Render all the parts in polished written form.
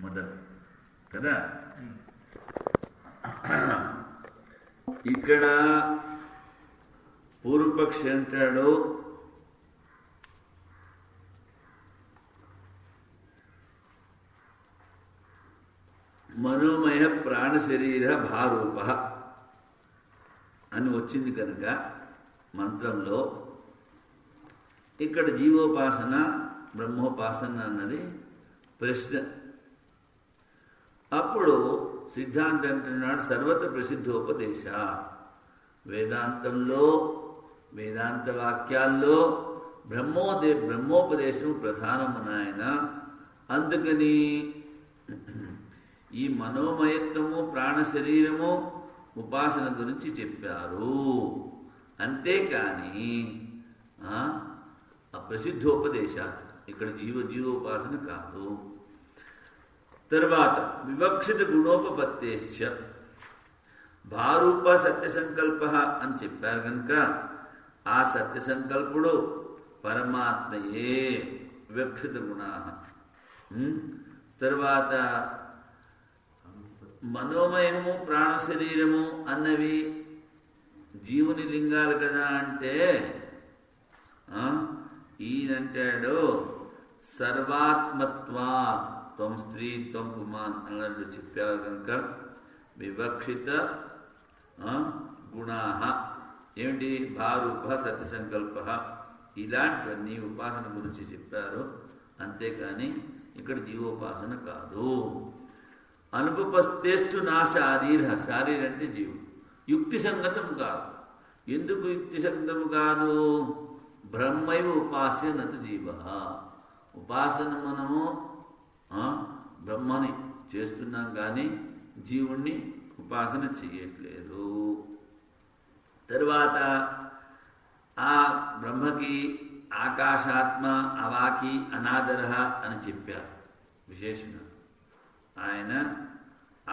మొదలు కదా. ఇక్కడ పూర్వపక్షి అంటాడు, మనోమయ ప్రాణ శరీర భారూప అని వచ్చింది కనుక మంత్రంలో ఇక్కడ జీవోపాసన బ్రహ్మోపాసన అన్నది ప్రశ్న. అప్పుడు సిద్ధాంతం అంటున్నాడు సర్వత్ర ప్రసిద్ధోపదేశ, వేదాంతంలో వేదాంత వాక్యాల్లో బ్రహ్మోపదేశం ప్రధానము నాయన. అందుకని ఈ మనోమయత్వము ప్రాణ శరీరము ఉపాసన గురించి చెప్పారు, అంతేకాని ప్రసిద్ధోపదేశాత్ ఇక్కడ జీవోపాసన కాదు. తర్వాత వివక్షిత గుణోపపత్తేశ్చ భారూప సత్యసంకల్ప అని చెప్పారు కనుక ఆ సత్యసంకల్పుడు పరమాత్మయే వివక్షిత గుణా. తర్వాత మనోమయము ప్రాణ శరీరము అన్నవి జీవుని లింగాలు కదా అంటే ఈయనంటాడు సర్వాత్మత్వాత్ త్వం స్త్రీ త్వం పుమాన్ అన్నట్టు చెప్పారు కనుక వివక్షిత గుణా ఏమిటి భారూప సత్యసంకల్ప ఇలాంటివన్నీ ఉపాసన గురించి చెప్పారు, అంతేకాని ఇక్కడ జీవోపాసన కాదు. అనుపస్థేస్తు నా శారీర, శారీర అంటే జీవుడు, యుక్తి సంగతం కాదు. ఎందుకు యుక్తి సంగతం కాదు? బ్రహ్మైవ ఉపాస్య నతు జీవ. ఉపాసన మనము బ్రహ్మని చేస్తున్నాం కానీ జీవుణ్ణి ఉపాసన చేయట్లేదు. తరువాత ఆ బ్రహ్మకి ఆకాశాత్మ అవాకి అనాదర అని చెప్పారు విశేషణం. ఆయన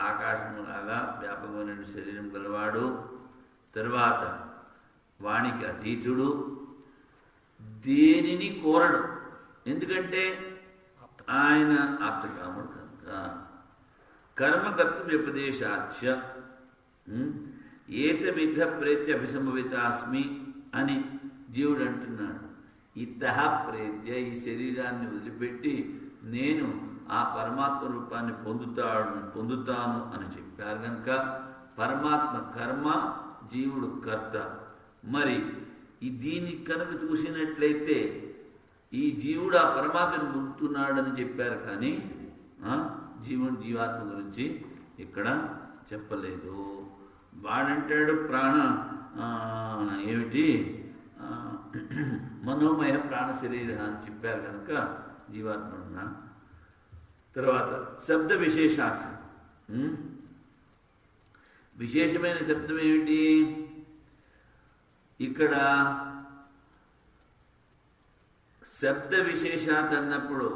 ఆకాశములాగా వ్యాపకమైన శరీరం గలవాడు, తరువాత వానికి అతీతుడు, దేనిని కోరడు, ఎందుకంటే ఆయన ఆప్తకాముడు కనుక. కర్మకర్తవ్యోపదేశాచ ఏతవిధ ప్రేత్య అభిసంభవితాస్మి అని జీవుడు అంటున్నాడు. ఇతః ప్రేత్య, ఈ శరీరాన్ని వదిలిపెట్టి నేను ఆ పరమాత్మ రూపాన్ని పొందుతాను అని చెప్పారు కనుక పరమాత్మ కర్మ, జీవుడు కర్త. మరి దీన్ని కనుక చూసినట్లయితే ఈ జీవుడు ఆ పరమాత్మను పొందుతున్నాడని చెప్పారు కానీ జీవుడు జీవాత్మ గురించి ఇక్కడ చెప్పలేదు. వాడంటాడు ప్రాణ ఏమిటి మనోమయ ప్రాణ శరీర అని చెప్పారు కనుక జీవాత్మ. తర్వాత శబ్ద విశేషాత్, విశేషమైన శబ్దం ఏమిటి? ఇక్కడ శబ్ద విశేషాత్ అన్నప్పుడు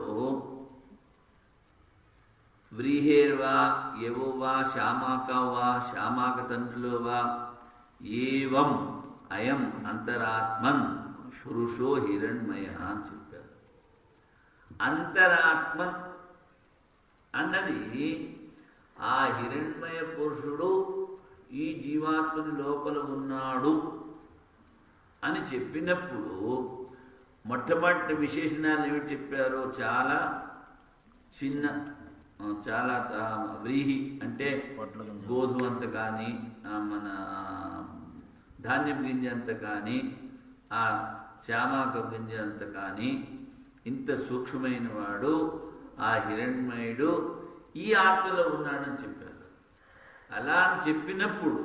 వ్రీహేర్వా యవో వా శ్యామాక వా శ్యామాక తండ్రిలో వా ఏవం అయం అంతరాత్మన్ పురుషో హిరణ్మయ అని చెప్పారు. అంతరాత్మన్ అన్నది ఆ హిరణ్మయ పురుషుడు ఈ జీవాత్మని లోపల ఉన్నాడు అని చెప్పినప్పుడు మొట్టమొదటి విశేషణాలు ఏమిటి చెప్పారో చాలా చిన్న, చాలా వ్రీహి అంటే గోధుమ అంత కానీ మన ధాన్యం గింజ అంత కానీ ఆ శ్యామాక గింజ అంత కానీ ఇంత సూక్ష్మమైన వాడు ఆ హిరణ్మయుడు ఈ ఆత్మలో ఉన్నాడని చెప్పారు. అలా అని చెప్పినప్పుడు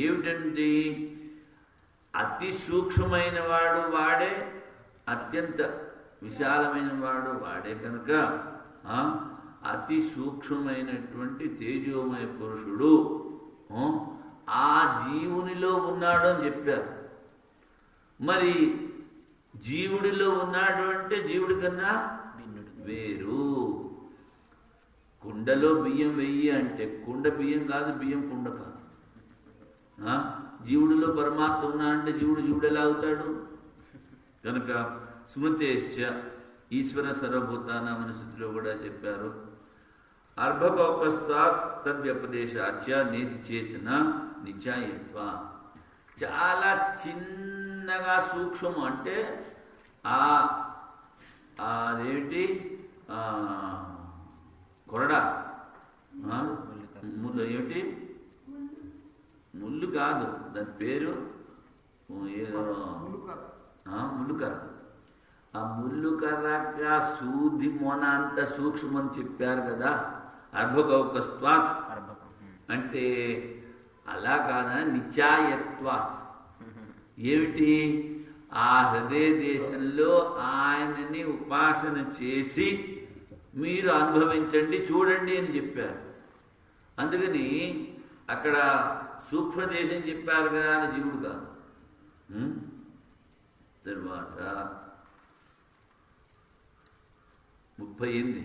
ఏమిటంటే అతి సూక్ష్మమైన వాడు వాడే, అత్యంత విశాలమైన వాడు వాడే కనుక అతి సూక్ష్మమైనటువంటి తేజోమయ పురుషుడు ఆ జీవునిలో ఉన్నాడు అని చెప్పారు. మరి జీవుడిలో ఉన్నాడు అంటే జీవుడి కన్నా వేరు. కుండలో బియ్యం వెయ్యి అంటే కుండ బియ్యం కాదు, బియ్యం కుండ కాదు. జీవుడిలో పరమాత్మ ఉన్నా అంటే జీవుడు ఎలా అవుతాడు? కనుక స్మృతేశ్చ ఈశ్వర సర్వభూతానాం అనే స్థితిలో కూడా చెప్పారు. అర్భకోపస్తాత్ తద్వ్యపదేశాచ నేతి చేతన నిత్యాయత్వ. చాలా చిన్నగా సూక్ష్మం అంటే అదేమిటి కొరడ ముళ్ళు, ఏమిటి ముళ్ళు కాదు దాని పేరు ఏదో ముళ్ళుకర్ర. ఆ ముళ్ళుకర్రగా సూది మొన అంత సూక్ష్మం చెప్పారు కదా. అర్భకౌకస్వాత్ అంటే అలా కాదని నిత్యాయత్వాత్. ఏమిటి? ఆ హృదయ దేశంలో ఆయనని ఉపాసన చేసి మీరు అనుభవించండి, చూడండి అని చెప్పారు. అందుకని అక్కడ సూక్ష్మదేశం చెప్పారు కదా అని జీవుడు కాదు. తర్వాత 38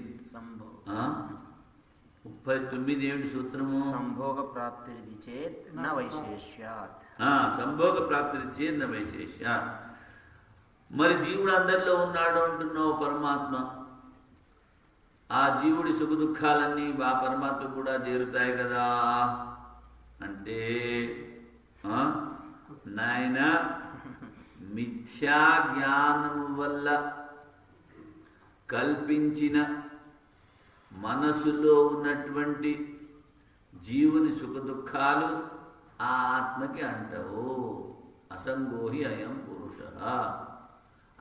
39 ఏమిటి సూత్రము? సంభోగ ప్రాప్తిరిది చేత్ న వైశేష్యాత్. సంభోగ ప్రాప్తిరిది చేత్ న వైశేష్యాత్. మరి జీవుడు అందరిలో ఉన్నాడు అంటున్నావు పరమాత్మ. ఆ జీవుడి సుఖ దుఃఖాలన్నీ ఆ పరమాత్మ కూడా చేరుతాయి కదా అంటే నాయన మిథ్యా జ్ఞానము వల్ల కల్పించిన మనసులో ఉన్నటువంటి జీవుని సుఖ దుఃఖాలు ఆ ఆత్మకి అంటవు. అసంగోహి అయం పురుష.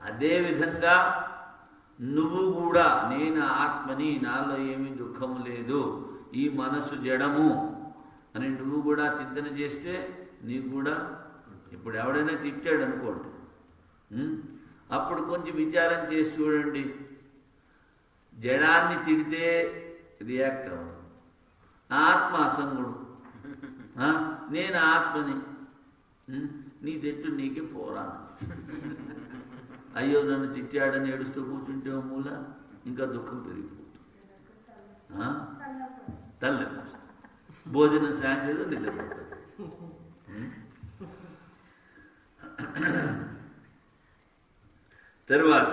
అదేవిధంగా నువ్వు కూడా నేను ఆత్మని, నాలో ఏమీ దుఃఖం లేదు, ఈ మనసు జడము అని నువ్వు కూడా చింతన చేస్తే నీకు కూడా. ఇప్పుడు ఎవడైనా తిట్టాడు అనుకోండి, అప్పుడు కొంచెం విచారం చేసి చూడండి. జడాన్ని తిడితే రియాక్ట్ అవ్వదు. ఆత్మ అసంగుడు, నేను ఆత్మని, నీ తిట్టు నీకే పోరాను. అయ్యో నన్ను తిట్టాడని ఏడుస్తూ కూర్చుంటే మూల ఇంకా దుఃఖం పెరిగిపోతుంది. తలనొప్పి వస్తుంది, భోజనం సాయంత్రం నిద్రపోతుంది. తర్వాత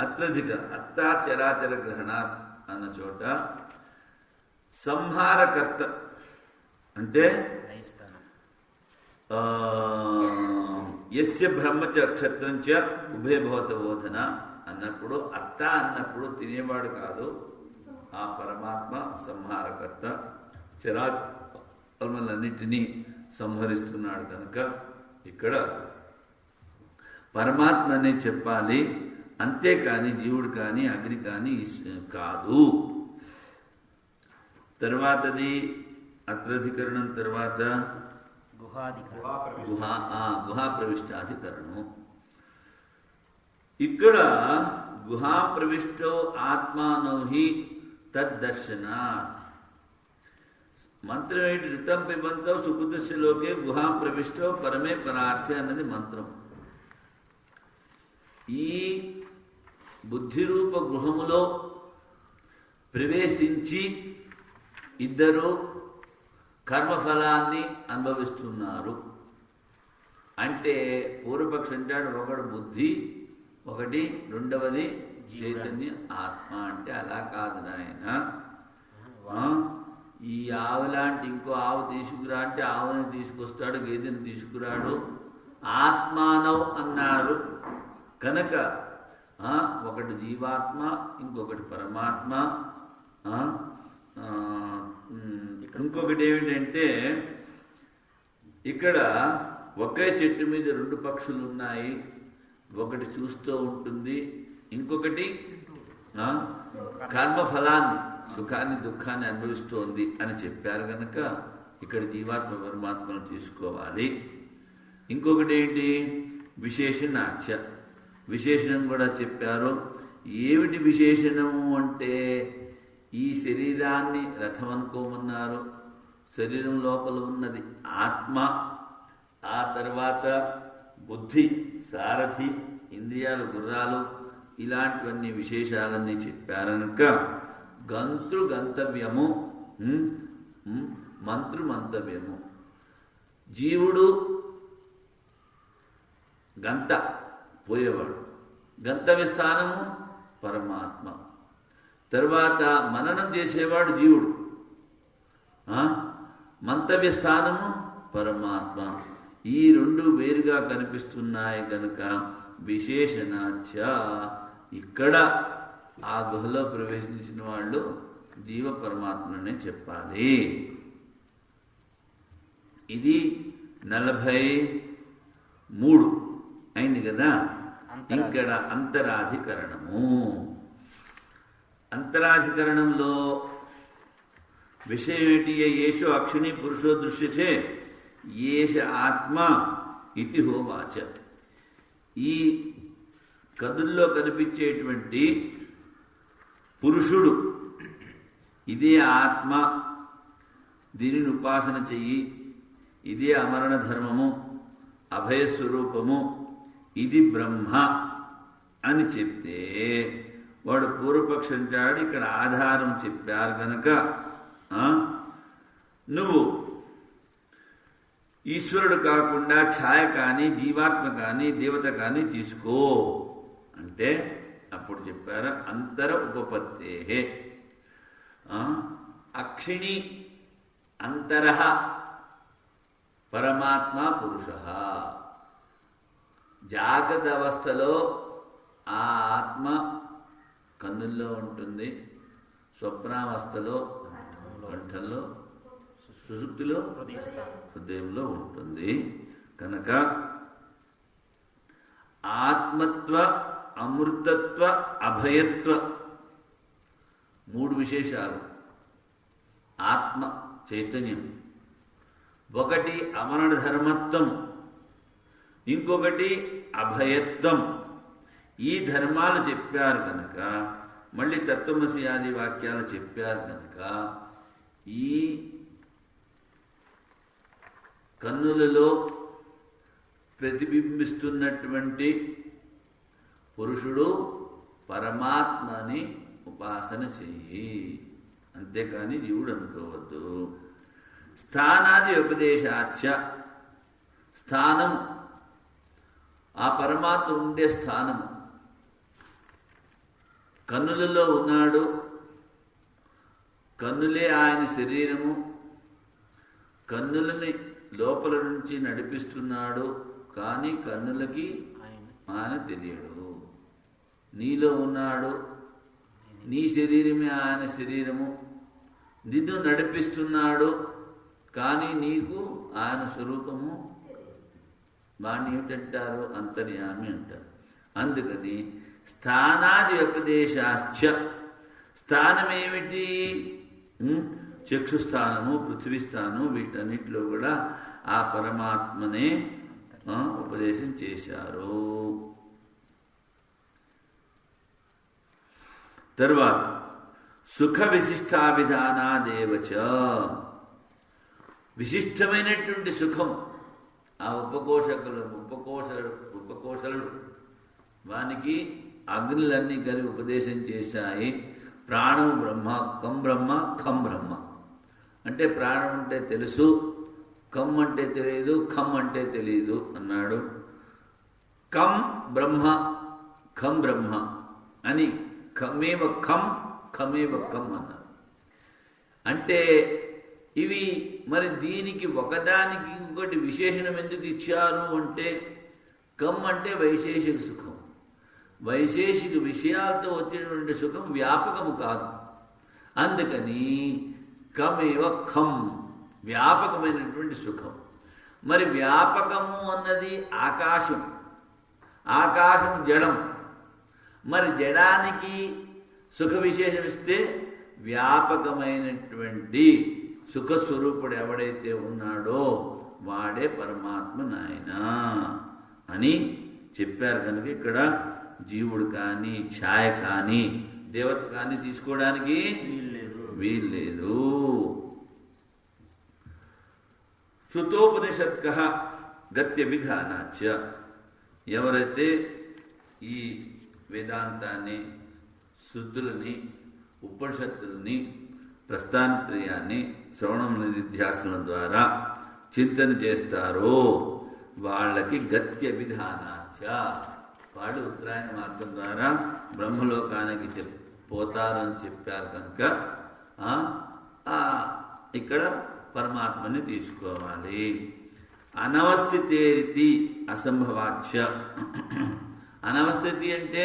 అత్రధిక అత్తాచరాచర గ్రహణాత్ అన్న చోట సంహారకర్త అంటే యస్య బ్రహ్మచ క్షత్రం చ ఉభయభవత బోధన అన్నప్పుడు, అత్త అన్నప్పుడు తినేవాడు కాదు, ఆ పరమాత్మ సంహారకర్త, చరాచరములన్నిటినీ సంహరిస్తున్నాడు కనుక ఇక్కడ పరమాత్మ అనే చెప్పాలి, అంతేకాని జీవుడు కానీ అగ్ని కానీ కాదు. తర్వాతది అత్రధికరణం. తర్వాత గుహా ప్రవిష్టాధికరణము. ఇక్కడ గుహా ప్రవిష్టో ఆత్మానో హి తద్దర్శనాత్. మంత్రం ఏంటి? ఋతం పిబంతో సుకృతస్యలోకే గుహా ప్రవిష్టో పరమే పరార్థే అన్నది మంత్రం. ఈ బుద్ధిరూప గృహములో ప్రవేశించి ఇద్దరు కర్మఫలాన్ని అనుభవిస్తున్నారు అంటే పూర్వపక్షి అంటాడు, ఒకడు బుద్ధి, ఒకటి రెండవది చైతన్య ఆత్మ. అంటే అలా కాదు నాయన, ఈ ఆవు లాంటి ఇంకో ఆవు తీసుకురా అంటే ఆవుని తీసుకొస్తాడు, గేదెని తీసుకురాడు. ఆత్మానవ్ అన్నారు కనుక ఒకటి జీవాత్మ, ఇంకొకటి పరమాత్మ. ఇంకొకటి ఏమిటంటే ఇక్కడ ఒకే చెట్టు మీద రెండు పక్షులు ఉన్నాయి, ఒకటి చూస్తూ ఉంటుంది, ఇంకొకటి కర్మఫలాన్ని, సుఖాన్ని దుఃఖాన్ని అనుభవిస్తోంది అని చెప్పారు కనుక ఇక్కడ జీవాత్మ పరమాత్మను తీసుకోవాలి. ఇంకొకటి ఏంటి? విశేషణాచ్య, విశేషణం కూడా చెప్పారు. ఏమిటి విశేషణము అంటే ఈ శరీరాన్ని రథం అనుకోమన్నారు. శరీరం లోపల ఉన్నది ఆత్మ, ఆ తర్వాత బుద్ధి సారథి, ఇంద్రియాలు గుర్రాలు, ఇలాంటివన్నీ విశేషాలన్నీ చెప్పారనక గంతృ గంతవ్యము, మంత్రు మంతవ్యము. జీవుడు గంత పోయేవాడు, గంతవ్య స్థానము పరమాత్మ. తర్వాత మననం చేసేవాడు జీవుడు, మంతవ్య స్థానము పరమాత్మ. ఈ రెండు వేరుగా కనిపిస్తున్నాయి కనుక విశేషణాచ ఇక్కడ ఆ గుహలో ప్రవేశించిన వాళ్ళు జీవ పరమాత్మనే చెప్పాలి. ఇది 43 అయింది కదా. ఇక్కడ అంతరాధికరణము. అంతరాధికరణంలో విషయం ఏంటి? ఏషో అక్షిణి పురుషో దృశ్యచే ఏష ఆత్మ ఇతి హోవాచ. ఈ కదుల్లో కనిపించేటువంటి పురుషుడు ఇదే ఆత్మ, దీనిని ఉపాసన చెయ్యి, ఇదే అమరణ ధర్మము, అభయస్వరూపము, ఇది బ్రహ్మ అని చెప్తే వాడు పూర్వపక్షం అంటాడు, ఇక్కడ ఆధారం చెప్పారు కనుక నువ్వు ఈశ్వరుడు కాకుండా ఛాయ కానీ జీవాత్మ కానీ దేవత కానీ తీసుకో అంటే అప్పుడు చెప్పారు అంతర ఉపపత్తే. అక్షిణి అంతరః పరమాత్మ పురుష. జాగ్రత్త అవస్థలో ఆ ఆత్మ కన్నుల్లో ఉంటుంది, స్వప్నావస్థలో కంఠంలో, సుషుప్తిలో హృదయంలో ఉంటుంది. కనుక ఆత్మత్వ, అమృతత్వ, అభయత్వ 3 విశేషాలు. ఆత్మ చైతన్యం, ఒకటి అమరణ ధర్మత్వం, ఇంకొకటి అభయత్వం. ఈ ధర్మాలు చెప్పారు కనుక, మళ్ళీ తత్వమసి ఆది వాక్యాలు చెప్పారు కనుక ఈ కన్నులలో ప్రతిబింబిస్తున్నటువంటి పురుషుడు పరమాత్మని ఉపాసన చెయ్యి, అంతేకాని జీవుడు అనుకోవద్దు. స్థానాది ఉపదేశాచ, స్థానం ఆ పరమాత్మ ఉండే స్థానం కన్నులలో ఉన్నాడు, కన్నులే ఆయన శరీరము, కన్నులని లోపల నుంచి నడిపిస్తున్నాడు, కానీ కన్నులకి ఆయన తెలియడు. నీలో ఉన్నాడు, నీ శరీరమే ఆయన శరీరము, నిన్ను నడిపిస్తున్నాడు, కానీ నీకు ఆయన స్వరూపము వాణ్ణి ఏమిటంటారు? అంతర్యామి అంటారు. అందుకని స్థానాది ఉపదేశాశ్చ, స్థానం ఏమిటి? చక్షుస్థానము, పృథ్వీ స్థానము, వీటన్నిటిలో కూడా ఆ పరమాత్మనే ఉపదేశం చేశారు. తరువాత సుఖ విశిష్టాభిధానాదేవచ, విశిష్టమైనటువంటి సుఖం ఆ ఉపకోశలు వానికి అగ్నులన్నీ కలిపి ఉపదేశం చేశాయి. ప్రాణం బ్రహ్మ, కం బ్రహ్మ, ఖం బ్రహ్మ. అంటే ప్రాణం అంటే తెలుసు, కం అంటే తెలియదు, ఖం అంటే తెలియదు అన్నాడు. కం బ్రహ్మ, ఖం బ్రహ్మ అని ఖమేవ ఖం, ఖమేవ కం అన్నారు. అంటే ఇవి మరి దీనికి ఒకదానికి ఇంకొకటి విశేషణం ఎందుకు ఇచ్చారు అంటే, కం అంటే వైశేషిక సుఖం. వైశేషిక విషయాలతో వచ్చేటువంటి సుఖం వ్యాపకము కాదు. అందుకని కమేవ ఖం, వ్యాపకమైనటువంటి సుఖం. మరి వ్యాపకము అన్నది ఆకాశం, ఆకాశం జడం. మరి జడానికి సుఖ విశేషం ఇస్తే వ్యాపకమైనటువంటి సుఖస్వరూపుడు ఎవడైతే ఉన్నాడో వాడే పరమాత్మ నాయన అని చెప్పారు. కనుక ఇక్కడ జీవుడు కానీ ఛాయ కానీ దేవత కానీ తీసుకోవడానికి వీల్లేదు. శృతోపనిషత్క గత్య విధానాచ, ఎవరైతే ఈ వేదాంతాన్ని, శృతులని, ఉపనిషత్తులని, ప్రస్థానత్రయాన్ని శ్రవణం నిధిధ్యాసనం ద్వారా చింతన చేస్తారో వాళ్ళకి గత్య విధానాచ, వాళ్ళు ఉత్తరాయణ మార్గం ద్వారా బ్రహ్మలోకానికి పోతారని చెప్పారు కనుక ఇక్కడ పరమాత్మని తీసుకోవాలి. అనవస్థితేరితి అసంభవాచ్య. అనవస్థితి అంటే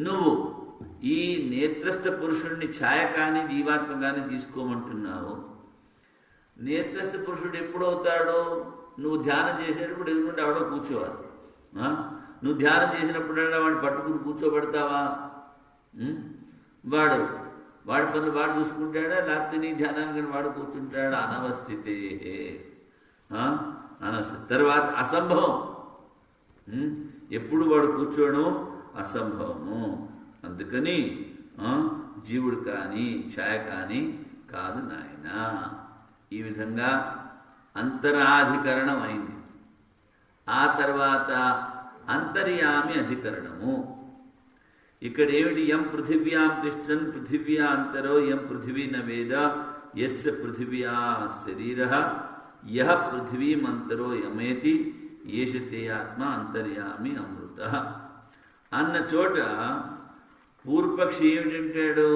నువ్వు ఈ నేత్రస్థ పురుషుడిని ఛాయ కానీ జీవాత్మ కానీ తీసుకోమంటున్నావు. నేత్రస్థ పురుషుడు ఎప్పుడవుతాడో నువ్వు ధ్యానం చేసేటప్పుడు ఎదురుకుంటే ఎవడో కూర్చోవాలి. నువ్వు ధ్యానం చేసినప్పుడల్లా వాడిని పట్టుకుని కూర్చోబెడతావా? వాడి పనులు వాడు చూసుకుంటాడా, లేకపోతే నీ ధ్యానానికి వాడు కూర్చుంటాడా? అనవస్థితే అనవస్థితి. తర్వాత అసంభవం. ఎప్పుడు వాడు కూర్చోవడం అసంభవము. అందుకని జీవుడు కానీ ఛాయ కానీ కాదు నాయన. ఈ విధంగా అంతరాధికరణం అయింది. ఆ తర్వాత అంతర్యామి అధికరణము. ఇక్కడ ఏమిటి? యం పృథివ్యాం తిష్టన్ పృథివ్యా అంతరో యం పృథివీ న వేద యస్య పృథివ్యా శరీరః యః పృథివీమంతరో యమేతి ఏషతే ఆత్మ అంతర్యామి అమృతః అన్న చోట పూర్వపక్షి ఏమిటంటాడు?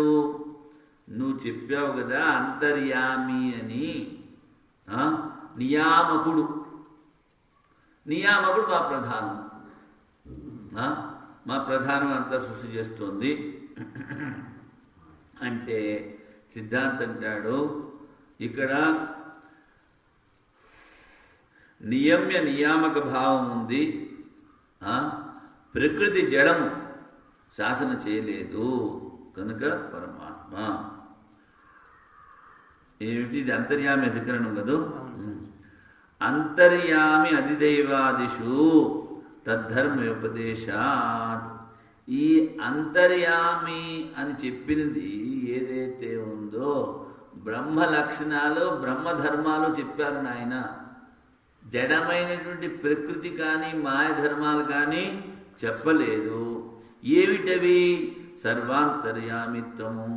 నువ్వు చెప్పావు కదా అంతర్యామి అని. నియామకుడు మా ప్రధానం. మా ప్రధానం అంతా సృష్టి చేస్తోంది అంటే సిద్ధాంతం అంటాడు ఇక్కడ నియమ్య నియామక భావం ఉంది. ప్రకృతి జడము శాసన చేయలేదు కనుక పరమాత్మ ఏమిటి? ఇది అంతర్యామి అధికరణం కదా. అంతర్యామి అధిదైవాదిషు తద్ధర్మోపదేశాత్. ఈ అంతర్యామి అని చెప్పినది ఏదైతే ఉందో బ్రహ్మ లక్షణాలు బ్రహ్మధర్మాలు చెప్పారు నాయన. జడమైనటువంటి ప్రకృతి కానీ మాయ ధర్మాలు కానీ చెప్పలేదు. ఏమిటవి? సర్వాంతర్యామిత్వము.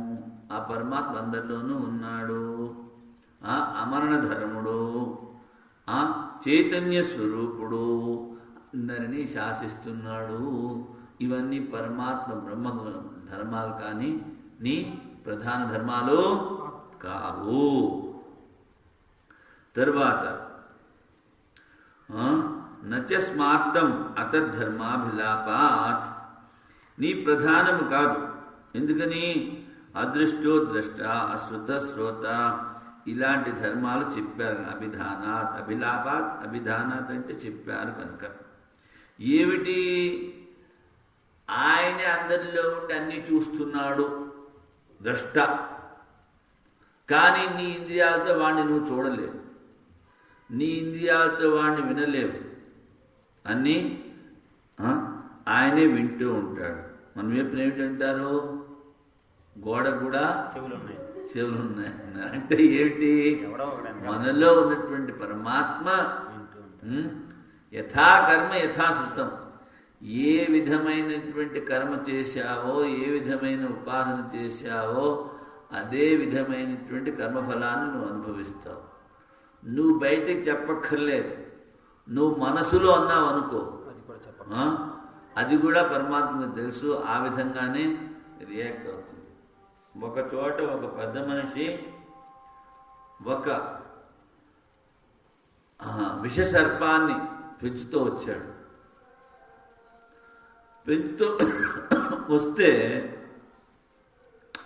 ఆ పరమాత్మ అందరిలోనూ ఉన్నాడు. అమరణ ధర్ముడు, చైతన్య స్వరూపుడు, అందరినీ శాసిస్తున్నాడు. ఇవన్నీ పరమాత్మ బ్రహ్మ ధర్మాలు కానీ నీ ప్రధాన ధర్మాలు కావు. తరువాత నచస్మార్థం అతద్ధర్మాభిలాపాత్. నీ ప్రధానము కాదు. ఎందుకని? అదృష్టో ద్రష్ట అశ్రుత శ్రోత ఇలాంటి ధర్మాలు చెప్పారు. అభిధానాత్ అభిలాపాత్. అభిధానాత్ అంటే చెప్పారు కనుక ఏమిటి? ఆయనే అందరిలో ఉండి అన్నీ చూస్తున్నాడు ద్రష్ట. కానీ నీ ఇంద్రియాలతో వాడిని నువ్వు చూడలేవు, నీ ఇంద్రియాలతో వాడిని వినలేవు. అన్నీ ఆయనే వింటూ ఉంటాడు. మనం ఎప్పుడు ఏమిటంటారు? గోడ కూడా చెవులు ఉన్నాయి అంటే ఏమిటి? మనలో ఉన్నటువంటి పరమాత్మ యథాకర్మ యథాశృతం. ఏ విధమైనటువంటి కర్మ చేశావో, ఏ విధమైన ఉపాసన చేశావో అదే విధమైనటువంటి కర్మఫలాన్ని నువ్వు అనుభవిస్తావు. నువ్వు బయటికి చెప్పక్కర్లేదు. నువ్వు మనసులో అన్నావు అనుకో, అది కూడా పరమాత్మకు తెలుసు. ఆ విధంగానే రియాక్ట్ అవుతుంది. ఒక చోట ఒక పెద్ద మనిషి ఒక విషసర్పాన్ని పెంచుతూ వచ్చాడు. పెంచుతూ వస్తే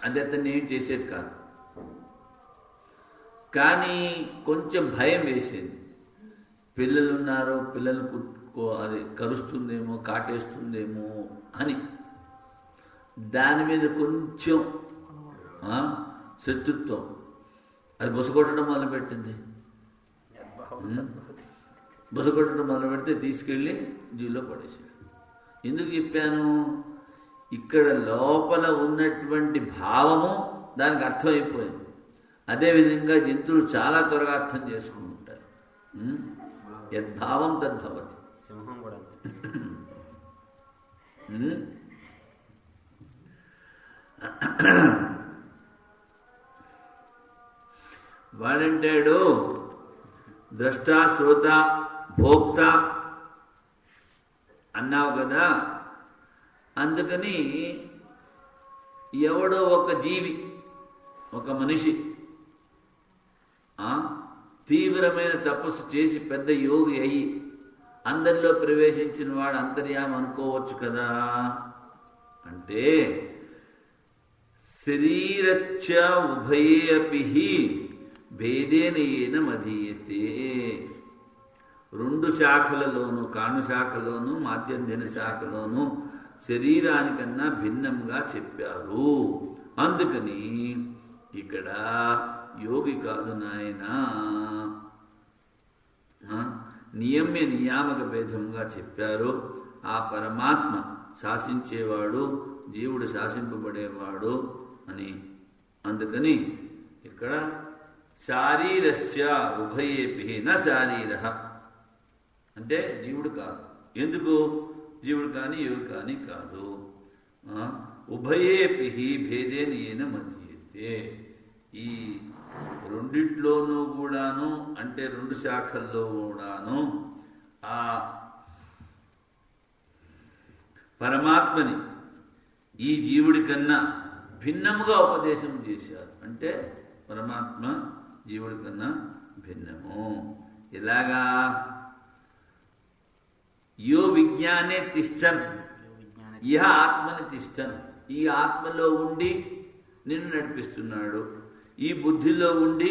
అది అతన్ని ఏం చేసేది కాదు. కానీ కొంచెం భయం వేసేది. పిల్లలు ఉన్నారు, పిల్లలు అది కరుస్తుందేమో, కాటేస్తుందేమో అని దాని మీద కొంచెం శత్రుత్వం. అది బొసగొట్టడం మొదలుపెట్టింది. బొసగొట్టడం మొదలు పెడితే తీసుకెళ్ళి జీలో పడేసాడు. ఎందుకు చెప్పాను? ఇక్కడ లోపల ఉన్నటువంటి భావము దానికి అర్థమైపోయింది. అదేవిధంగా జంతువులు చాలా త్వరగా అర్థం చేసుకుంటారు. యద్భావం తద్భవతి. సింహం కూడా వాడంటాడు ద్రష్ట శ్రోత భోక్త అన్నావు కదా, అందుకని ఎవడో ఒక జీవి, ఒక మనిషి తీవ్రమైన తపస్సు చేసి పెద్ద యోగి అయ్యి అందరిలో ప్రవేశించిన వాడు అంతర్యామి అనుకోవచ్చు కదా. అంటే శరీరశ్చ ఉభయే అపి భేదేన ఏన మధీయతే. రెండు శాఖలలోనూ, కాను శాఖలోను మాధ్యంధిన శాఖలోను శరీరానికన్నా భిన్నంగా చెప్పారు. అందుకని ఇక్కడ యోగి కాదు నాయనా, నియమ్య నియామక భేదంగా చెప్పారు. ఆ పరమాత్మ శాసించేవాడు, జీవుడు శాసింపబడేవాడు అని. అందుకని ఇక్కడ శారీరస్య ఉభయేపి న శారీర అంటే జీవుడు కాదు. ఎందుకు జీవుడు కానీ యోగి కానీ కాదు. ఉభయేపి భేదేన ఏన మధ్యతే. ఈ రెండిట్లోనూ కూడాను, అంటే రెండు శాఖల్లో కూడాను ఆ పరమాత్మని ఈ జీవుడి కన్నా భిన్నముగా ఉపదేశం చేశారు. అంటే పరమాత్మ జీవుడి కన్నా భిన్నము. ఎలాగా? యో విజ్ఞానే తిష్టన్ ఇహ ఆత్మని తిష్టన్. ఈ ఆత్మలో ఉండి నిన్ను నడిపిస్తున్నాడు, ఈ బుద్ధిలో ఉండి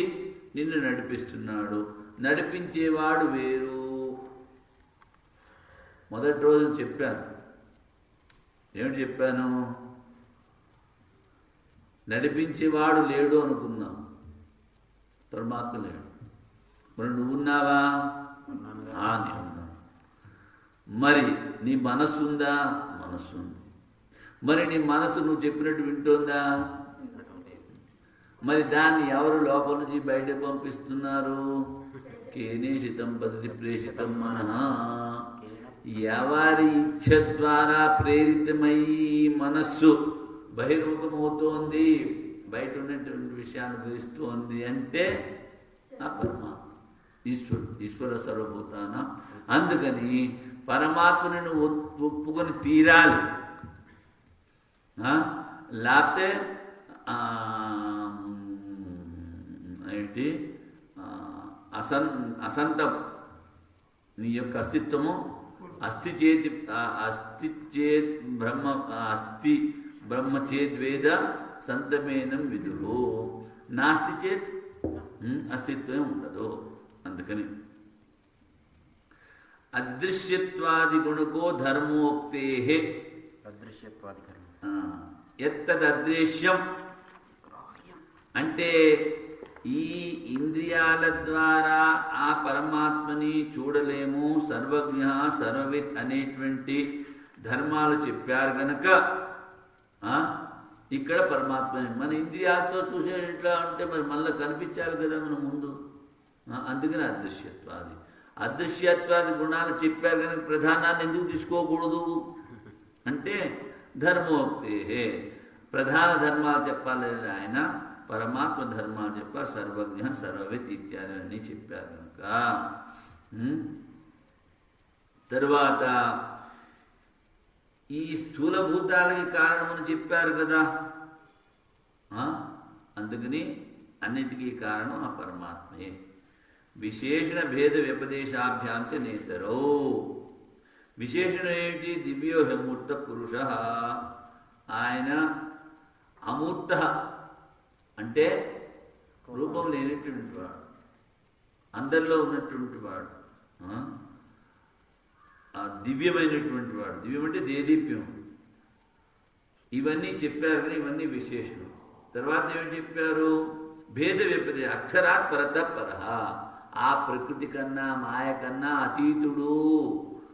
నిన్ను నడిపిస్తున్నాడు. నడిపించేవాడు వేరు. మొదటి రోజు చెప్పాను. ఏమిటి చెప్పాను? నడిపించేవాడు లేడు అనుకున్నాం, పరమాత్మ లేడు. మరి నువ్వున్నావా? నేను ఉన్నాను. మరి నీ మనస్సు ఉందా? మనస్సు ఉంది. మరి నీ మనసు నువ్వు చెప్పినట్టు వింటోందా? మరి దాన్ని ఎవరు లోపల నుంచి బయట పంపిస్తున్నారు? కేనేషితం పద్ధతి ప్రేషితం మనః. ఎవరి ఇచ్ఛ ద్వారా ప్రేరితమై మనస్సు బహిర్ముఖమవుతోంది, బయట ఉన్నటువంటి విషయాన్ని గ్రహిస్తోంది అంటే ఆ పరమాత్మ, ఈశ్వరుడు, ఈశ్వర సర్వభూతాన. అందుకని పరమాత్మని నువ్వు ఒప్పుకొని తీరాలి. లేకపోతే ఏంటి అసంతం నీ యొక్క అస్తిత్వము అస్థి చేతి అస్థి చేత్ బ్రహ్మ అస్థి బ్రహ్మ చేద్వేద సంతమేనం విదుహో. నాస్తి చేత్ అస్తిత్వమే ఉండదు. అందుకని అదృశ్యత్వాది గుణకో ధర్మోక్తే ఎత్తదృశ్యం అంటే ఈ ఇంద్రియాల ద్వారా ఆ పరమాత్మని చూడలేము. సర్వజ్ఞ సర్వవిత్ అనేటువంటి ధర్మాలు చెప్పారు గనక ఇక్కడ పరమాత్మని మన ఇంద్రియాలతో చూసేట్లా ఉంటే మరి మళ్ళీ కనిపించాలి కదా మన ముందు. అందుకని అదృశ్యత్వాది గుణాలు చెప్పారు కనుక ప్రధానాన్ని ఎందుకు తీసుకోకూడదు అంటే ధర్మోక్తే ప్రధాన ధర్మాలు చెప్పాలి ఆయన, పరమాత్మ ధర్మాలు చెప్పారు. సర్వజ్ఞ సర్వవిత్ ఇత్యాది అన్నీ చెప్పారు కనుక. తరువాత ఈ స్థూలభూతాలకి కారణమని చెప్పారు కదా. అందుకని అన్నిటికీ కారణం ఆ పరమాత్మే. విశేషణ భేద వ్యపదేశాభ్యాంచ నేతరో. విశేషణ ఏమిటి? దివ్యో హమూర్త పురుష. ఆయన అమూర్త అంటే రూపం లేనటువంటి వాడు, అందరిలో ఉన్నటువంటి వాడు, దివ్యమైనటువంటి వాడు. దివ్యం అంటే దేదీప్యం. ఇవన్నీ చెప్పారు కానీ ఇవన్నీ విశేషణం. తర్వాత ఏమిటి చెప్పారు? భేద వ్యపదే అక్షరాత్ పరత పరహ. ఆ ప్రకృతి కన్నా మాయ కన్నా అతీతుడు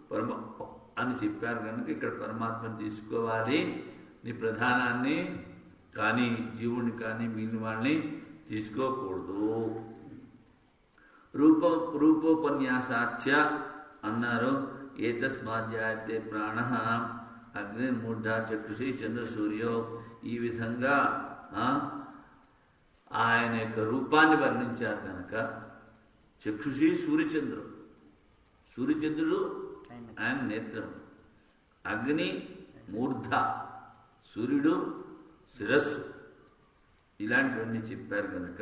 పరమ అని చెప్పారు కనుక ఇక్కడ పరమాత్మని తీసుకోవాలి. నీ ప్రధానాన్ని కానీ జీవుని కానీ మిగిలిన వాళ్ళని తీసుకోకూడదు. రూపోపన్యాసాచ్య అన్నారు. ఏతస్మాజ్జాయతే ప్రాణ అగ్నిర్మూఢ చక్షుషి చంద్ర సూర్యో. ఈ విధంగా ఆయన యొక్క రూపాన్ని వర్ణించారు కనుక చక్షుషి సూర్యచంద్రుడు, సూర్యచంద్రుడు ఆయన నేత్రం, అగ్ని మూర్ధ, సూర్యుడు శిరస్సు ఇలాంటివన్నీ చెప్పారు కనుక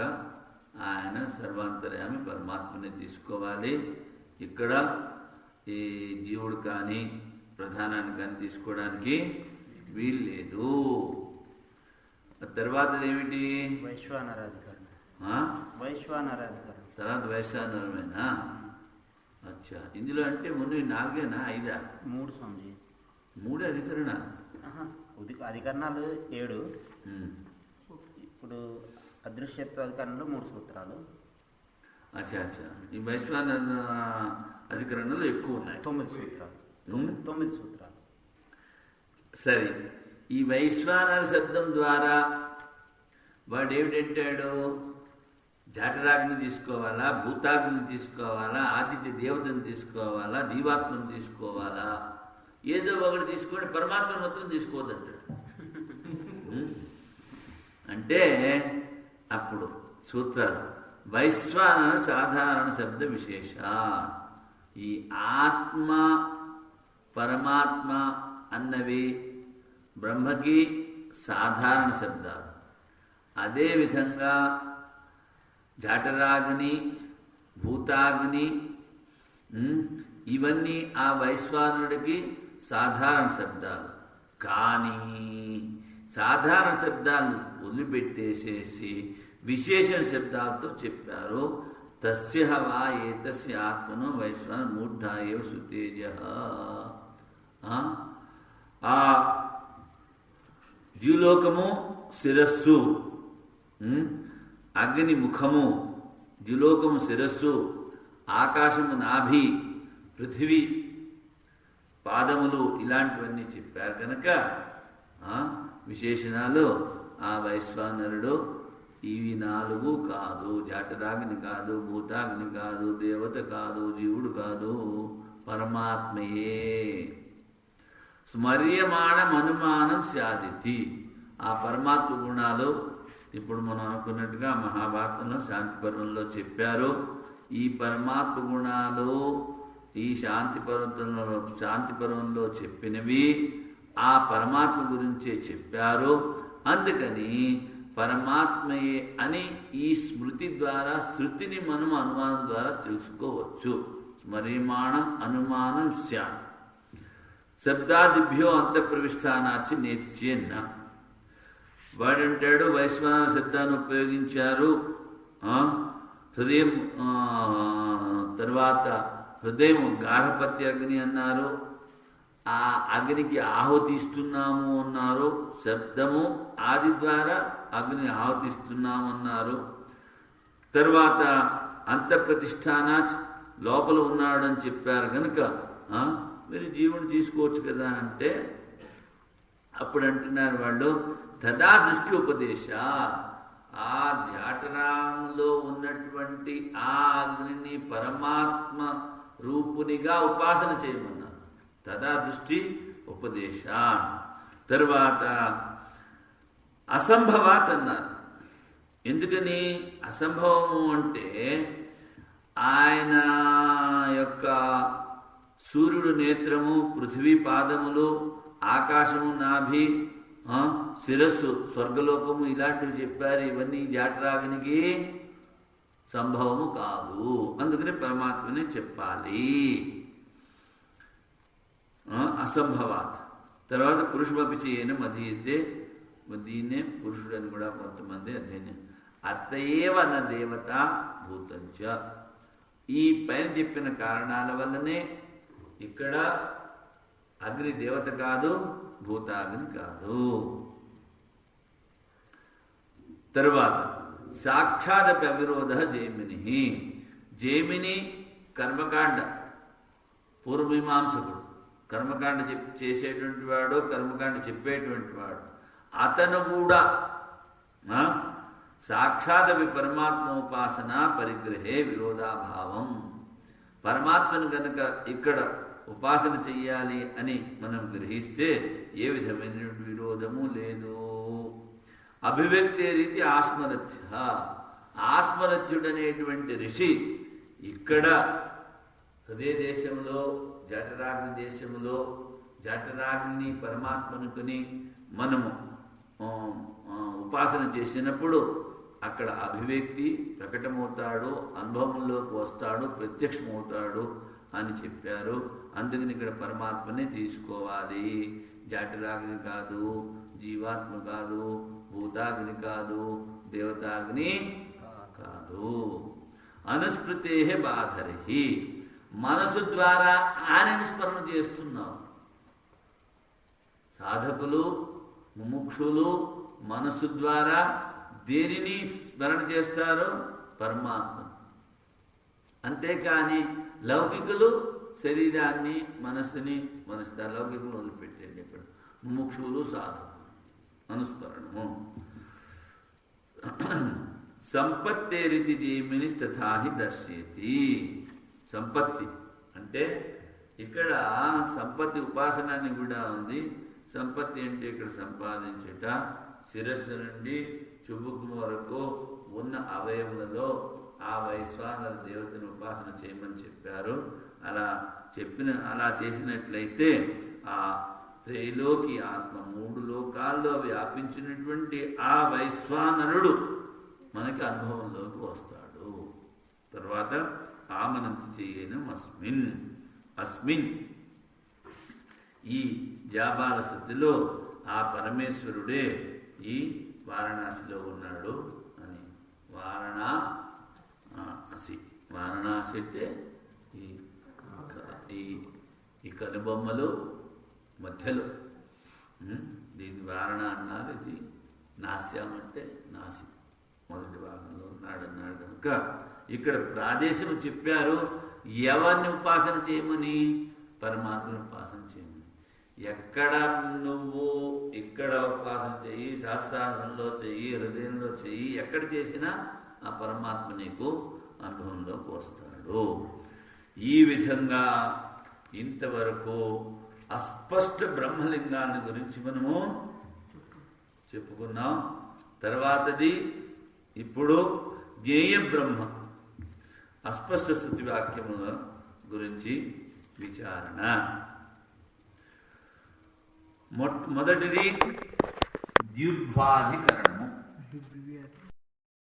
ఆయన సర్వాంతర్యామి పరమాత్మని తీసుకోవాలి. ఇక్కడ ఈ జీవుడు కానీ ప్రధానాన్ని కానీ తీసుకోవడానికి వీలు లేదు. తర్వాత ఏమిటి? తర్వాత వైశ్వానరమేనా? అచ్చా, ఇందులో అంటే ముందు 4 5 3 స్వామిజీ. 3 అధికరణాలు. అధికరణాలు 7. ఇప్పుడు అదృశ్యత్వ అధికరణలో 3 సూత్రాలు. అచ్చా అచ్చా, ఈ వైశ్వానర అధికరణలు ఎక్కువ ఉన్నాయి. 9 సూత్రాలు. 9 సూత్రాలు. సరే, ఈ వైశ్వానర శబ్దం ద్వారా వాడు ఏమిటంటాడు? జఠరాగ్ని తీసుకోవాలా, భూతాగ్ని తీసుకోవాలా, ఆదిత్య దేవతను తీసుకోవాలా, జీవాత్మను తీసుకోవాలా, ఏదో ఒకటి తీసుకోండి, పరమాత్మను మాత్రం తీసుకోవద్దంటాడు. అంటే అప్పుడు సూత్రాలు వైశ్వానర సాధారణ శబ్ద విశేష. ఈ ఆత్మ పరమాత్మ అన్నవి బ్రహ్మకి సాధారణ శబ్దాలు. అదేవిధంగా జఠరాగ్ని, భూతాగ్ని ఇవన్నీ ఆ వైశ్వానుడికి సాధారణ శబ్దాలు. కానీ సాధారణ శబ్దాలు వదిలిపెట్టేసేసి విశేషణ శబ్దాలతో చెప్పారు. తస్య వా ఏతస్య ఆత్మనో వైశ్వాన మూర్ధాయేవ సుతేజ. ఆ ద్యులోకము శిరస్సు, అగ్ని ముఖము, ద్యులోకము శిరస్సు, ఆకాశము నాభి, పృథివీ పాదములు, ఇలాంటివన్నీ చెప్పారు కనుక విశేషణాలు ఆ వైశ్వానరుడు ఇవి 4 కాదు. జఠరాగ్ని కాదు, భూతాగ్ని కాదు, దేవత కాదు, జీవుడు కాదు, పరమాత్మయే. స్మర్యమాణం అనుమానం స్యాదితి. ఆ పరమాత్మ గుణాలు ఇప్పుడు మనం అనుకున్నట్టుగా మహాభారతంలో శాంతి పర్వంలో చెప్పారు. ఈ పరమాత్మ గుణాలు ఈ శాంతి పర్వంలో చెప్పినవి ఆ పరమాత్మ గురించే చెప్పారు. అందుకని పరమాత్మయే అని ఈ స్మృతి ద్వారా, శృతిని మనం అనుమానం ద్వారా తెలుసుకోవచ్చు. స్మర్యమాణం అనుమానం స్యాత్. శబ్దాదిభ్యో అంతఃప్రవిష్టానాచి నేత్యేన్న. వాడంటాడు వైశ్వానర శబ్దాన్ని ఉపయోగించారు. హృదయం తర్వాత హృదయం గార్హపత్య అగ్ని అన్నారు. ఆ అగ్నికి ఆహుతిస్తున్నాము అన్నారు. శబ్దము ఆది ద్వారా అగ్ని ఆహుతిస్తున్నాము అన్నారు. తర్వాత అంతఃప్రతిష్టానాచ్ లోపల ఉన్నాడని చెప్పారు కనుక మీరు జీవుని తీసుకోవచ్చు కదా అంటే అప్పుడు అంటున్నారు వాళ్ళు తదా దృష్టి ఉపదేశ. ఆ ధ్యాటరాంలో ఉన్నటువంటి ఆ అగ్నిని పరమాత్మ రూపునిగా ఉపాసన చేయమన్నారు. తదా దృష్టి ఉపదేశ. తరువాత అసంభవాత్ అన్నారు. ఎందుకని అసంభవము అంటే ఆయన యొక్క సూర్యుడు నేత్రము, పృథివీ పాదములు, ఆకాశము నాభి, శిరస్సు, స్వర్గలోకము ఇలాంటివి చెప్పారు. ఇవన్నీ జఠరాగ్నికి సంభవము కాదు. అందుకని పరమాత్మనే చెప్పాలి. అసంభవాత్. తర్వాత పురుషమపి చేయనం అధీయతే. దీన్నే పురుషుడని కూడా కొంతమంది అధ్యయనం. అత్తయేవ న దేవత భూతంచ. ఈ పైన చెప్పిన కారణాల వల్లనే ఇక్కడ అగ్ని దేవత కాదు, భూతాగ్ని కాదు. తరువాత సాక్షాదపి అవిరోధ జైమిని. జైమిని కర్మకాండ పూర్వమీమాంసకుడు, కర్మకాండ చేసేటువంటి వాడు, కర్మకాండ చెప్పేటువంటి వాడు. అతను కూడా సాక్షాదపి పరమాత్మోపాసన పరిగ్రహే విరోధాభావం. పరమాత్మను కనుక ఇక్కడ ఉపాసన చెయ్యాలి అని మనం గ్రహిస్తే ఏ విధమైన విరోధము లేదు. అభివ్యక్తే రీతి ఆస్మరథ్య. ఆస్మరథ్యుడనేటువంటి ఋషి ఇక్కడ హృదయ దేశంలో, జఠరాగ్ని దేశంలో జఠరాగ్ని పరమాత్మనుకుని మనము ఉపాసన చేసినప్పుడు అక్కడ అభివ్యక్తి ప్రకటమవుతాడు, అనుభవంలోకి వస్తాడు, ప్రత్యక్షమవుతాడు అని చెప్పారు. అందుకని ఇక్కడ పరమాత్మనే తీసుకోవాలి. జాటిరాగ్ని కాదు, జీవాత్మ కాదు, భూతాగ్ని కాదు, దేవతాగ్ని కాదు. అనుస్మృతే బాధరి, మనసు ద్వారా ఆయనని స్మరణ చేస్తున్నావు. సాధకులు ముముక్షులు మనసు ద్వారా దేనిని స్మరణ చేస్తారో పరమాత్మ. అంతేకాని లౌకికులు శరీరాన్ని మనస్సుని స్మరిస్తారు. లౌకికులు వదిలిపెట్టండి. ఇప్పుడు ముముక్షులు సాధకులు అనుస్మరణము. సంపత్తేరితి జీవిని తథాహి దర్శయతి. సంపత్తి అంటే ఇక్కడ సంపత్తి ఉపాసనాన్ని కూడా ఉంది. సంపత్తి అంటే ఇక్కడ సంపాదించుట, శిరస్సు నుండి చుబుకు వరకు ఉన్న అవయవులలో ఆ వైశ్వానర దేవతను ఉపాసన చేయమని చెప్పారు. అలా చేసినట్లయితే ఆ త్రైలోకి ఆత్మ 3 లోకాల్లో వ్యాపించినటువంటి ఆ వైశ్వానరుడు మనకి అనుభవంలోకి వస్తాడు. తర్వాత ఆమనంతి చేయనం అస్మిన్ ఈ జాబాల స్థితిలో ఆ పరమేశ్వరుడే ఈ వారణాసిలో ఉన్నాడు అని. వారణాసి అంటే ఈ కనుబొమ్మలు మధ్యలో దీన్ని వారణ అన్నారు. ఇది నాస్యం అంటే నాసి మొదటి భాగంలో ఉన్నాడన్నాడు కనుక ఇక్కడ ప్రాదేశం చెప్పారు. ఎవరిని ఉపాసన చేయమని? పరమాత్మను ఉపాసన చేయమని. ఎక్కడ నువ్వు ఇక్కడ ఉపాసన చెయ్యి, శాస్త్రాసనంలో చెయ్యి, హృదయంలో చెయ్యి, ఎక్కడ చేసినా ఆ పరమాత్మ నీకు అనుభవంలోకి వస్తాడు. ఈ విధంగా ఇంతవరకు అస్పష్ట బ్రహ్మలింగాన్ని గురించి మనము చెప్పుకున్నాం. తర్వాతది ఇప్పుడు జ్ఞేయ బ్రహ్మ అస్పష్ట స్థుతి వాక్యముల గురించి విచారణ. మొదటిది ద్యుద్వాధికరణము.